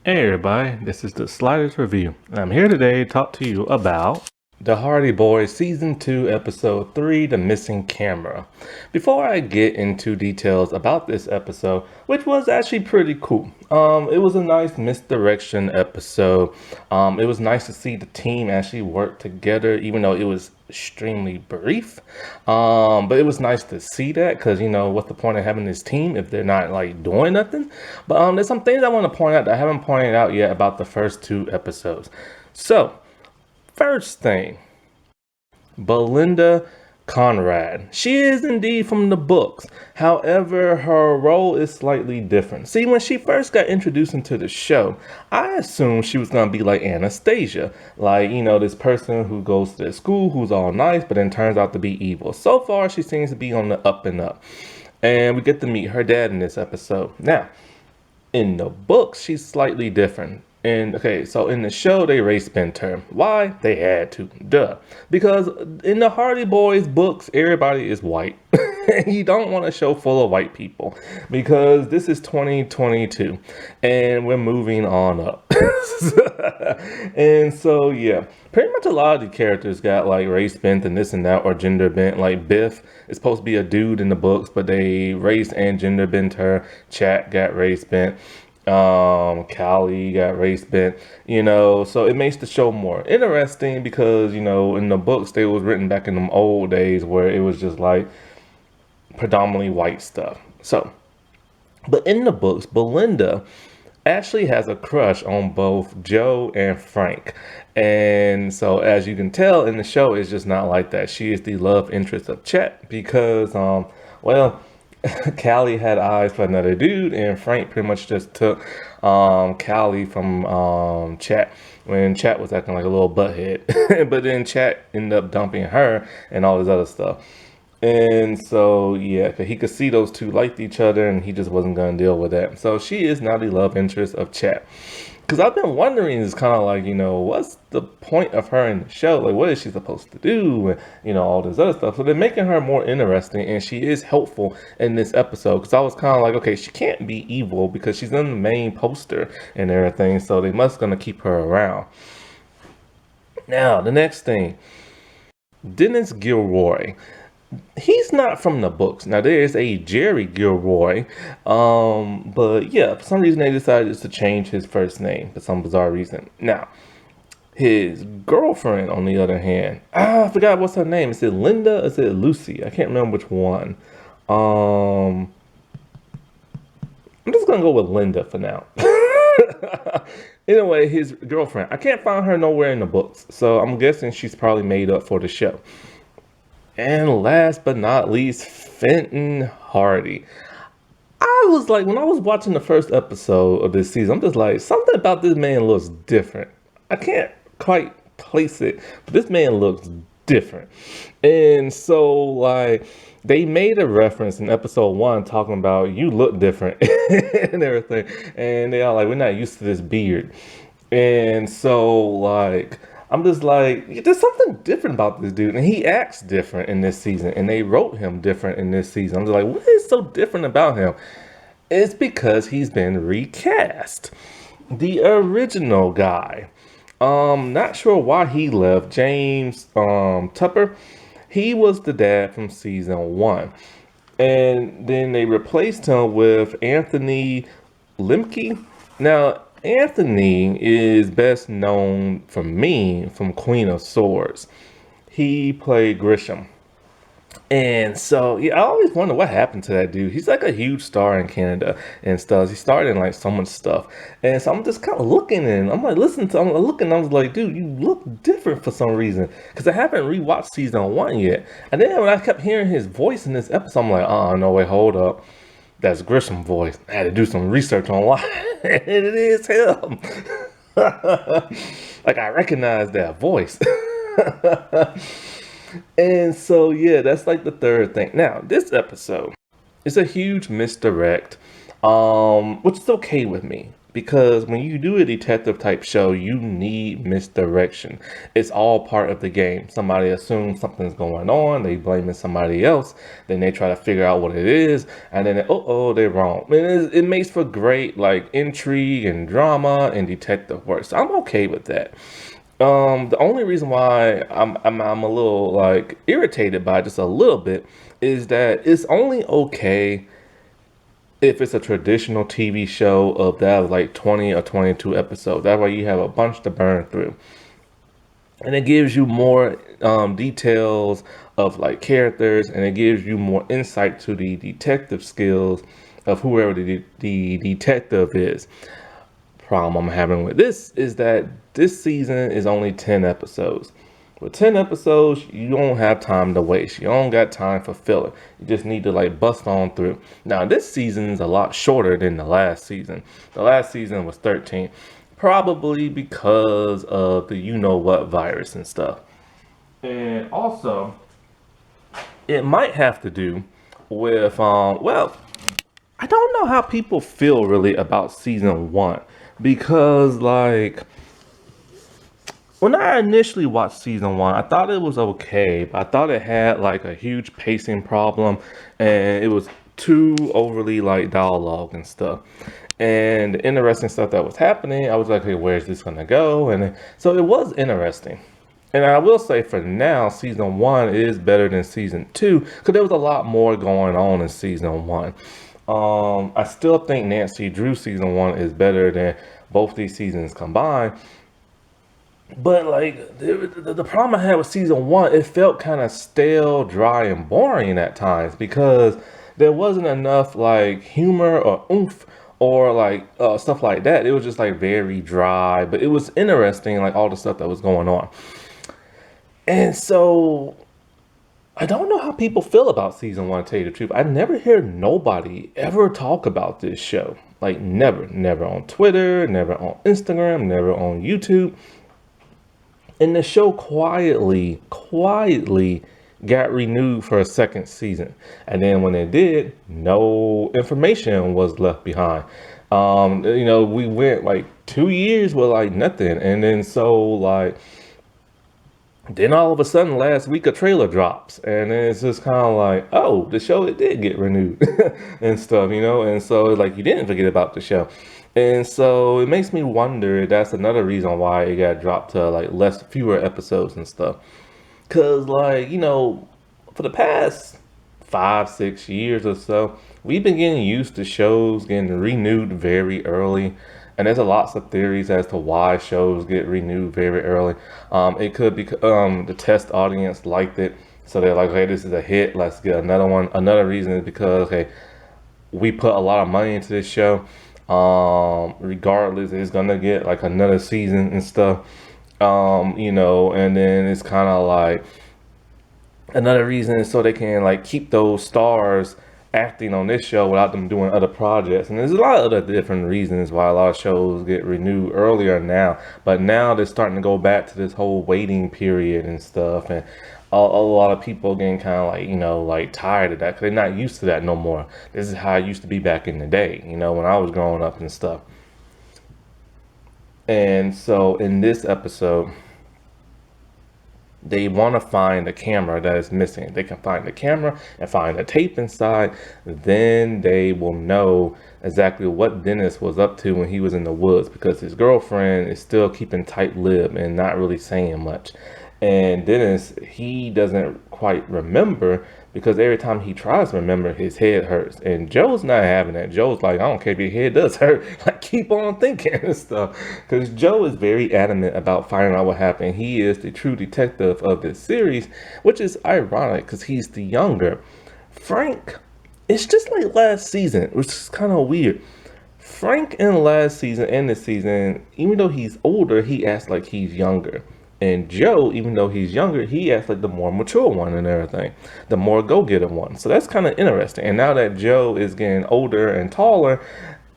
Hey everybody, this is the Sliders Review, and I'm here today to talk to you about The Hardy Boys Season 2, Episode 3, The Missing Camera. Before I get into details about this episode, which was actually pretty cool, it was a nice misdirection episode. It was nice to see the team actually work together, even though it was extremely brief. But it was nice to see that because, what's the point of having this team if they're not like doing nothing? But there's some things I want to point out that I haven't pointed out yet about the first two episodes. So, first thing, Belinda Conrad. She is indeed from the books. However, her role is slightly different. See, when she first got introduced into the show, I assumed she was going to be like Anastasia. Like, this person who goes to the school who's all nice, but then turns out to be evil. So far, she seems to be on the up and up. And we get to meet her dad in this episode. Now, in the books, she's slightly different. And okay, so in the show, they race bent her. Why? They had to. Duh. Because in the Hardy Boys books, everybody is white. You don't want a show full of white people because this is 2022 and we're moving on up. And so, yeah, pretty much a lot of the characters got like race bent and this and that or gender bent. Like Biff is supposed to be a dude in the books, but they race and gender bent her. Chat got race bent. Callie got race bent, so it makes the show more interesting because, in the books, they was written back in them old days where it was just like predominantly white stuff. So, but in the books, Belinda actually has a crush on both Joe and Frank. And so as you can tell in the show, it's just not like that. She is the love interest of Chet because, well, Callie had eyes for another dude, and Frank pretty much just took Callie from Chat when Chat was acting like a little butthead. But then Chat ended up dumping her and all this other stuff. And so, yeah, 'cause he could see those two liked each other, and he just wasn't going to deal with that. So she is now the love interest of Chat. Because I've been wondering, is kind of like, what's the point of her in the show? Like, what is she supposed to do? And, all this other stuff. So they're making her more interesting, and she is helpful in this episode. Because I was kind of like, okay, she can't be evil because she's in the main poster and everything. So they must going to keep her around. Now, the next thing, Dennis Gilroy. He's not from the books. Now there is a Jerry Gilroy, but yeah, for some reason they decided to change his first name for some bizarre reason. Now, his girlfriend, on the other hand, I forgot what's her name. Is it Linda? Or is it Lucy? I can't remember which one. I'm just gonna go with Linda for now. Anyway, his girlfriend. I can't find her nowhere in the books, so I'm guessing she's probably made up for the show. And last but not least, Fenton Hardy. I was like, when I was watching the first episode of this season, I'm just like, something about this man looks different. I can't quite place it, but this man looks different. And so, like, they made a reference in episode 1 talking about you look different and everything. And they are like, we're not used to this beard. And so, like, I'm just like, there's something different about this dude, and he acts different in this season, and they wrote him different in this season. I'm just like, what is so different about him? It's because he's been recast. The original guy, not sure why he left, James Tupper, he was the dad from season 1. And then they replaced him with Anthony Lemke. Now, Anthony is best known for me from Queen of Swords. He played Grisham. And so, yeah, I always wonder what happened to that dude. He's like a huge star in Canada and stuff. He started in like so much stuff. And so I'm just kind of looking and I'm like, I'm looking, I was like, dude, you look different for some reason. Because I haven't rewatched season 1 yet. And then when I kept hearing his voice in this episode, I'm like, no, wait, hold up. That's Grisham voice. I had to do some research on why. And it is him. Like, I recognize that voice. And so, yeah, that's like the third thing. Now, this episode is a huge misdirect, which is okay with me. Because when you do a detective type show, you need misdirection. It's all part of the game. Somebody assumes something's going on, they blame it somebody else, then they try to figure out what it is, and then they're wrong. It makes for great like intrigue and drama and detective work. So I'm okay with that. The only reason why I'm a little like irritated by it just a little bit is that it's only okay if it's a traditional TV show of that like 20 or 22 episodes. That way you have a bunch to burn through. And it gives you more details of like characters, and it gives you more insight to the detective skills of whoever the detective is. Problem I'm having with this is that this season is only 10 episodes. With 10 episodes, you don't have time to waste. You don't got time for filler. You just need to like bust on through. Now, this season is a lot shorter than the last season. The last season was 13, probably because of the you know what virus and stuff. And also, it might have to do with I don't know how people feel really about season 1 because like when I initially watched season 1, I thought it was okay, but I thought it had like a huge pacing problem and it was too overly like dialogue and stuff. And the interesting stuff that was happening, I was like, hey, where's this gonna go? And so it was interesting. And I will say for now, season 1 is better than season 2 because there was a lot more going on in season 1. I still think Nancy Drew season 1 is better than both these seasons combined. But like the problem I had with season 1, it felt kind of stale, dry, and boring at times because there wasn't enough like humor or oomph or like stuff like that. It was just like very dry, but it was interesting, like all the stuff that was going on. And so I don't know how people feel about season 1, to tell you the truth. I never hear nobody ever talk about this show. Like never on Twitter, never on Instagram, never on YouTube. And the show quietly got renewed for a second season. And then when it did, no information was left behind. We went like 2 years with like nothing. And then then all of a sudden last week a trailer drops. And then it's just kind of like, oh, the show, it did get renewed and stuff, And so like you didn't forget about the show. And so it makes me wonder, that's another reason why it got dropped to like fewer episodes and stuff. Cause for the past 5, 6 years or so, we've been getting used to shows getting renewed very early. And there's a lots of theories as to why shows get renewed very early. It could be the test audience liked it. So they're like, hey, this is a hit. Let's get another one. Another reason is because, hey, we put a lot of money into this show. Regardless, it's gonna get like another season and stuff. And then it's kind of like another reason is so they can like keep those stars acting on this show without them doing other projects. And there's a lot of other different reasons why a lot of shows get renewed earlier now, but now they're starting to go back to this whole waiting period and stuff. And a lot of people getting kind of like tired of that because they're not used to that no more. This is how it used to be back in the day, when I was growing up and stuff. And so in this episode, they want to find the camera that is missing. If they can find the camera and find the tape inside, then they will know exactly what Dennis was up to when he was in the woods, because his girlfriend is still keeping tight-lipped and not really saying much. And Dennis, he doesn't quite remember because every time he tries to remember, his head hurts. And Joe's not having that. Joe's like, I don't care if your head does hurt. Like, keep on thinking and stuff. Because Joe is very adamant about finding out what happened. He is the true detective of this series, which is ironic because he's the younger. Frank, it's just like last season, which is kind of weird. Frank in last season and this season, even though he's older, he acts like he's younger. And Joe, even though he's younger, he acts like the more mature one and everything, the more go-getter one. So that's kind of interesting. And now that Joe is getting older and taller,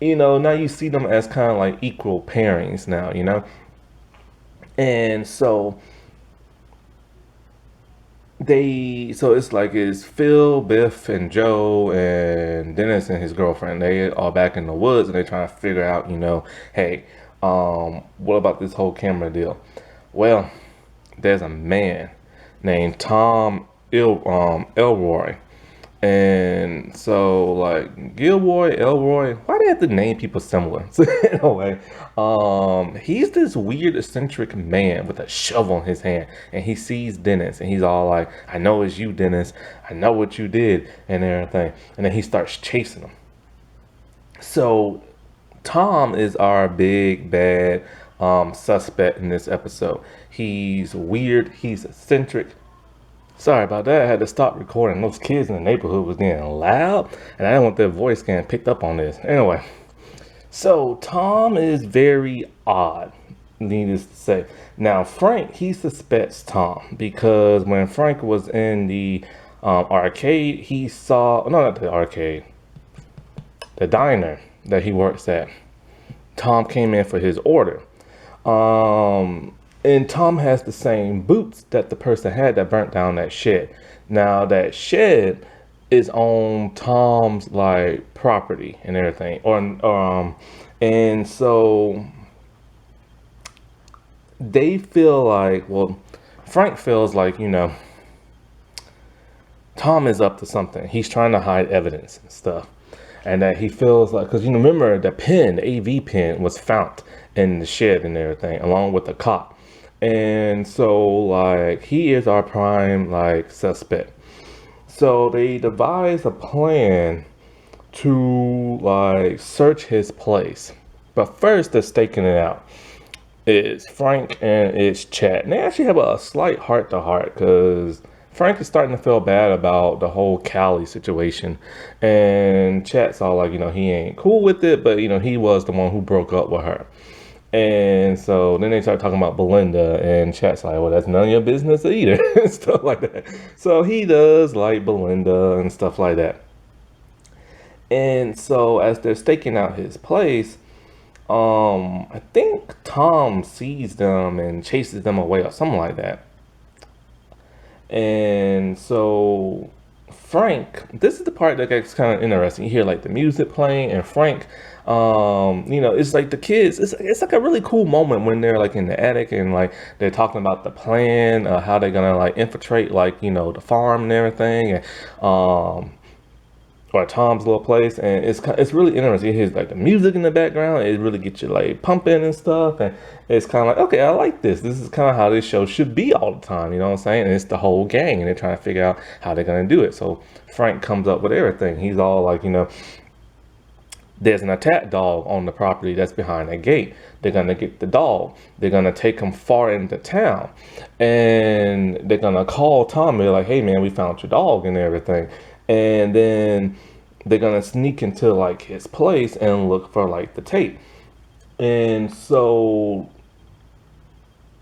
now you see them as kind of like equal pairings now. And so so it's like it's Phil, Biff, and Joe, and Dennis and his girlfriend. They are back in the woods and they're trying to figure out, hey, what about this whole camera deal? Well, there's a man named Elroy. And so, like, Gilroy, Elroy, why do they have to name people similar? So, anyway, he's this weird, eccentric man with a shovel in his hand, and he sees Dennis, and he's all like, I know it's you, Dennis. I know what you did, and everything. And then he starts chasing him. So, Tom is our big, bad suspect in this episode. He's weird, he's eccentric. Sorry about that. I had to stop recording. Those kids in the neighborhood was getting loud, and I didn't want their voice getting picked up on this. Anyway, so Tom is very odd, needless to say. Now, Frank, he suspects Tom because when Frank was in the arcade, he saw, no, not the arcade, the diner that he works at. Tom came in for his order. And Tom has the same boots that the person had that burnt down that shed. Now that shed is on Tom's like property and everything. And so they feel like, well, Frank feels like, Tom is up to something. He's trying to hide evidence and stuff. And that he feels like, because remember the pen, the AV pen was found in the shed and everything, along with the cop. And so, like, he is our prime, like, suspect. So they devise a plan to, like, search his place. But first, they're staking it out. It's Frank and it's Chat. And they actually have a slight heart-to-heart because Frank is starting to feel bad about the whole Callie situation. And Chat's all like, he ain't cool with it, but, he was the one who broke up with her. And so then they start talking about Belinda, and Chat's like, well, that's none of your business either, and stuff like that. So he does like Belinda and stuff like that. And so as they're staking out his place, I think Tom sees them and chases them away or something like that. And so Frank, this is the part that gets kind of interesting. You hear like the music playing, and Frank, it's like the kids. It's like a really cool moment when they're like in the attic and like they're talking about the plan, how they're gonna like infiltrate like the farm and everything, and or Tom's little place, and it's really interesting. Here's like the music in the background. It really gets you like pumping and stuff, and it's kind of like, okay, I like this. This is kind of how this show should be all the time. You know what I'm saying? And it's the whole gang, and they're trying to figure out how they're gonna do it. So Frank comes up with everything. He's all like, there's an attack dog on the property that's behind that gate. They're gonna get the dog. They're gonna take him far into town, and they're gonna call Tom. They're like, hey man, we found your dog and everything. And then they're gonna sneak into like his place and look for like the tape. And so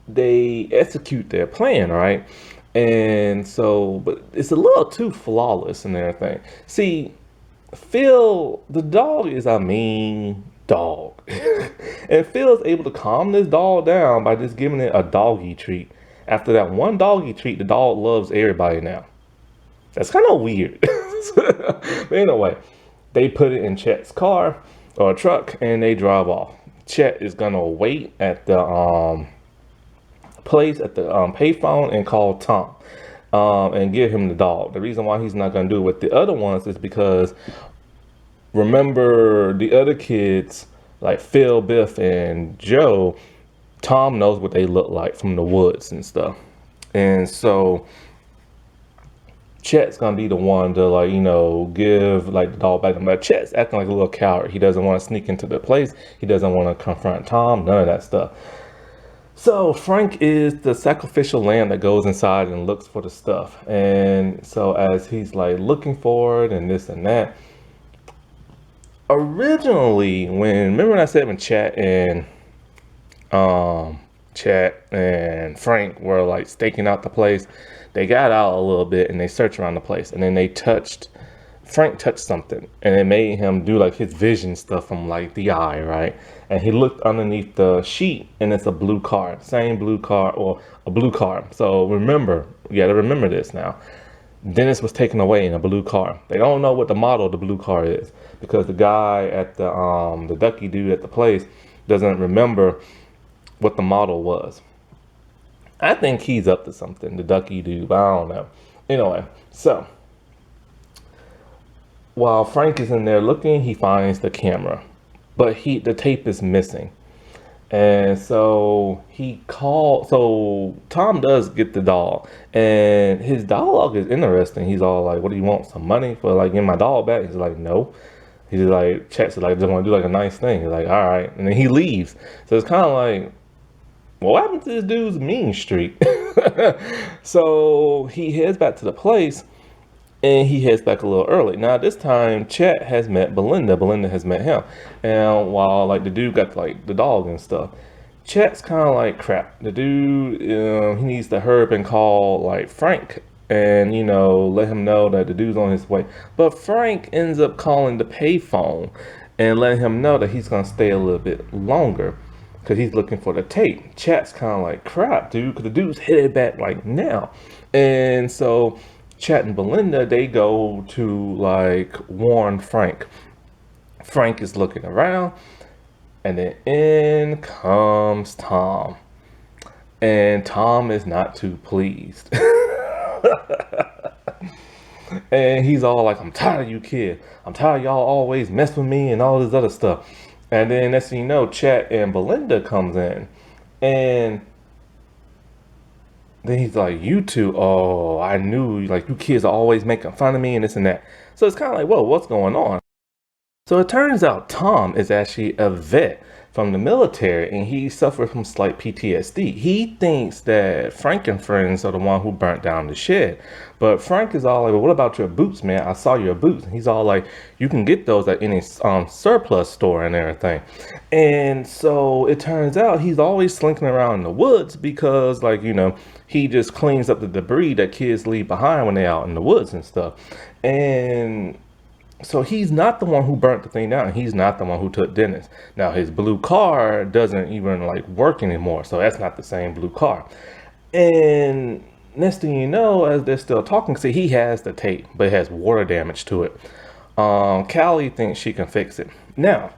they execute their plan, right? And so, but it's a little too flawless and everything. See, Phil, the dog is a mean dog. And Phil's able to calm this dog down by just giving it a doggy treat. After that one doggy treat, the dog loves everybody now. That's kind of weird. But anyway, they put it in Chet's car or truck and they drive off. Chet is gonna wait at the place at the payphone and call Tom and give him the dog. The reason why he's not gonna do it with the other ones is because remember the other kids like Phil, Biff, and Joe, Tom knows what they look like from the woods and stuff. And so Chet's gonna be the one to like, give like the dog back. But Chet's acting like a little coward. He doesn't want to sneak into the place. He doesn't want to confront Tom, none of that stuff. So Frank is the sacrificial lamb that goes inside and looks for the stuff. And so as he's like looking for it and this and that, originally remember when I said when Chet and Frank were like staking out the place, they got out a little bit and they searched around the place, and then they touched Frank touched something and it made him do like his vision stuff from like the eye, right? And he looked underneath the sheet and it's a blue car, same blue car or a blue car. So remember, you got to remember this now. Dennis was taken away in a blue car. They don't know what the model of the blue car is because the guy at the Ducky dude at the place doesn't remember what the model was. I think he's up to something, the Ducky dude, but I don't know. Anyway, so while Frank is in there looking, he finds the camera, but the tape is missing. And so he called. So Tom does get the dog, and his dialogue is interesting. He's all like, "What do you want? Some money for like getting my dog back?" He's like, "No." He's like, checks it like, "Just want to do like a nice thing." He's like, "All right," and then he leaves. So it's kind of like, well, what happened to this dude's mean streak? So he heads back to the place, and he heads back a little early. Now this time, Chet has met Belinda. Belinda has met him, and while like the dude got like the dog and stuff, Chet's kind of like crap. The dude, he needs to hurry up and call like Frank, and let him know that the dude's on his way. But Frank ends up calling the payphone and letting him know that he's gonna stay a little bit longer because he's looking for the tape. Chet's kind of like crap, dude, because the dude's headed back like now, and so Chet and Belinda, they go to like warn Frank. Frank is looking around, and then in comes Tom. And Tom is not too pleased. And he's all like, "I'm tired of you kid. I'm tired of y'all always mess with me and all this other stuff." And then next thing you know, Chet and Belinda comes in. And then he's like, "You two, oh, I knew, like, you kids are always making fun of me and this and that." So it's kind of like, whoa, what's going on? So it turns out Tom is actually a vet from the military and he suffered from slight PTSD. He thinks that Frank and friends are the one who burnt down the shed. But Frank is all like, "Well, what about your boots, man? I saw your boots." And he's all like, "You can get those at any surplus store and everything." And so it turns out he's always slinking around in the woods because, like, he just cleans up the debris that kids leave behind when they're out in the woods and stuff. And so he's not the one who burnt the thing down. He's not the one who took Dennis. Now his blue car doesn't even like work anymore. So that's not the same blue car. And next thing you know, as they're still talking, see, he has the tape, but it has water damage to it. Callie thinks she can fix it. Now,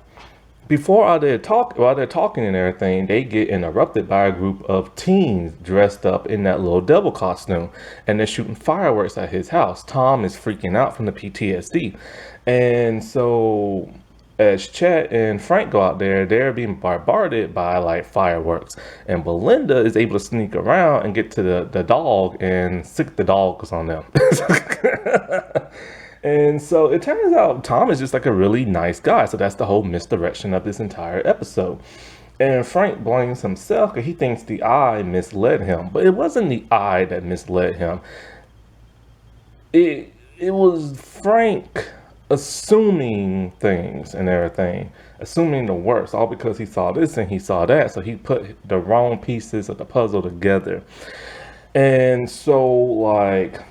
while they're talking and everything, they get interrupted by a group of teens dressed up in that little devil costume, and they're shooting fireworks at his house. Tom is freaking out from the PTSD, and so as Chet and Frank go out there, they're being bombarded by like fireworks, and Belinda is able to sneak around and get to the dog and sick the dogs on them. And so it turns out Tom is just like a really nice guy. So that's the whole misdirection of this entire episode. And Frank blames himself because he thinks the eye misled him. But it wasn't the eye that misled him. It was Frank assuming things and everything, assuming the worst, all because he saw this and he saw that. So he put the wrong pieces of the puzzle together. And so like,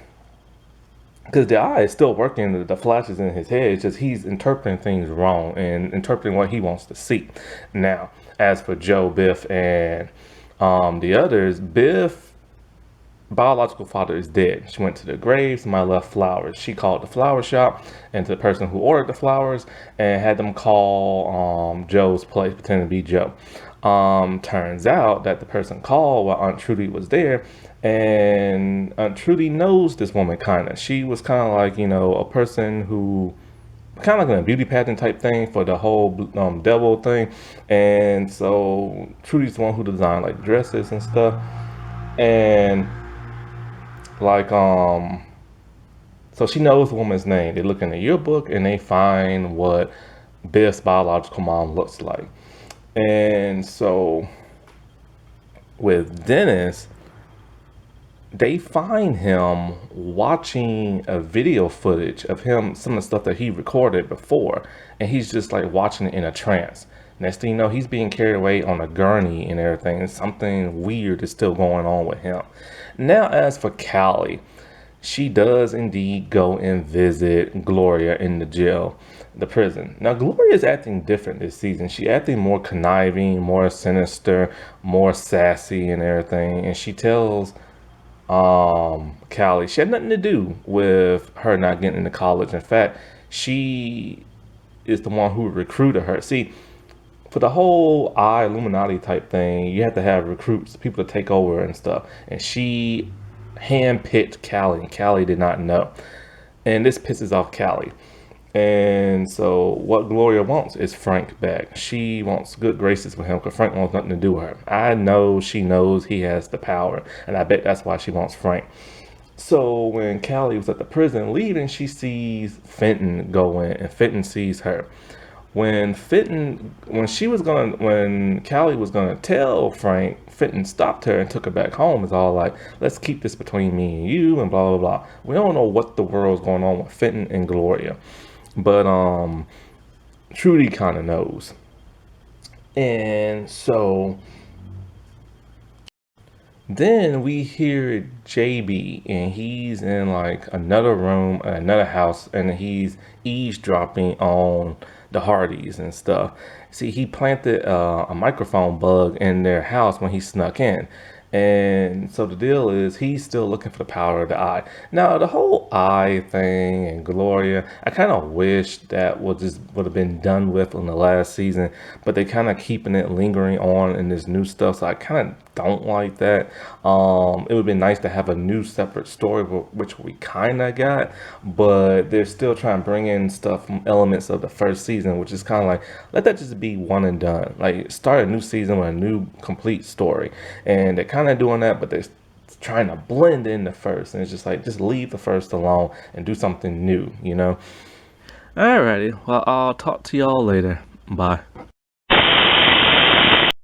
because the eye is still working, the flashes in his head, it's just he's interpreting things wrong and interpreting what he wants to see. Now, as for Joe, Biff, and the others, Biff, biological father is dead. She went to the grave, somebody left flowers. She called the flower shop and to the person who ordered the flowers and had them call Joe's place, pretending to be Joe. Turns out that the person called while Aunt Trudy was there, and Aunt Trudy knows this woman kind of. She was kind of like, a person who kind of like in a beauty pageant type thing for the whole devil thing. And so Trudy's the one who designed like dresses and stuff. And like, so she knows the woman's name. They look in the yearbook and they find what Biff's biological mom looks like. And so with Dennis, they find him watching a video footage of him, some of the stuff that he recorded before, and he's just like watching it in a trance. Next thing you know, he's being carried away on a gurney and everything, and something weird is still going on with him. Now, as for Callie, she does indeed go and visit Gloria in the jail, the prison. Now, Gloria is acting different this season. She acting more conniving, more sinister, more sassy and everything. And she tells Callie she had nothing to do with her not getting into college. In fact, she is the one who recruited her. See, for the whole Illuminati type thing, you have to have recruits, people to take over and stuff. And she handpicked Callie, and Callie did not know. And this pisses off Callie. And so what Gloria wants is Frank back. She wants good graces with him because Frank wants nothing to do with her. I know she knows he has the power, and I bet that's why she wants Frank. So when Callie was at the prison leaving, she sees Fenton go in, and Fenton sees her. When Callie was gonna tell Frank, Fenton stopped her and took her back home. It's all like, let's keep this between me and you, and blah blah blah. We don't know what the world's going on with Fenton and Gloria, but Trudy kind of knows, and so then we hear JB, and he's in like another room, another house, and he's eavesdropping on the Hardys and stuff. See, he planted a microphone bug in their house when he snuck in. And so the deal is he's still looking for the power of the eye. Now, the whole eye thing and Gloria, I kind of wish that would have been done with in the last season, but they kind of keeping it lingering on in this new stuff. So I kind of don't like that. It would be nice to have a new separate story, which we kind of got, but they're still trying to bring in stuff from elements of the first season, which is kind of like, let that just be one and done. Like, start a new season with a new complete story. And they're kind of doing that, but they're trying to blend in the first. And it's just like, just leave the first alone and do something new, you know? Alrighty. Well, I'll talk to y'all later. Bye.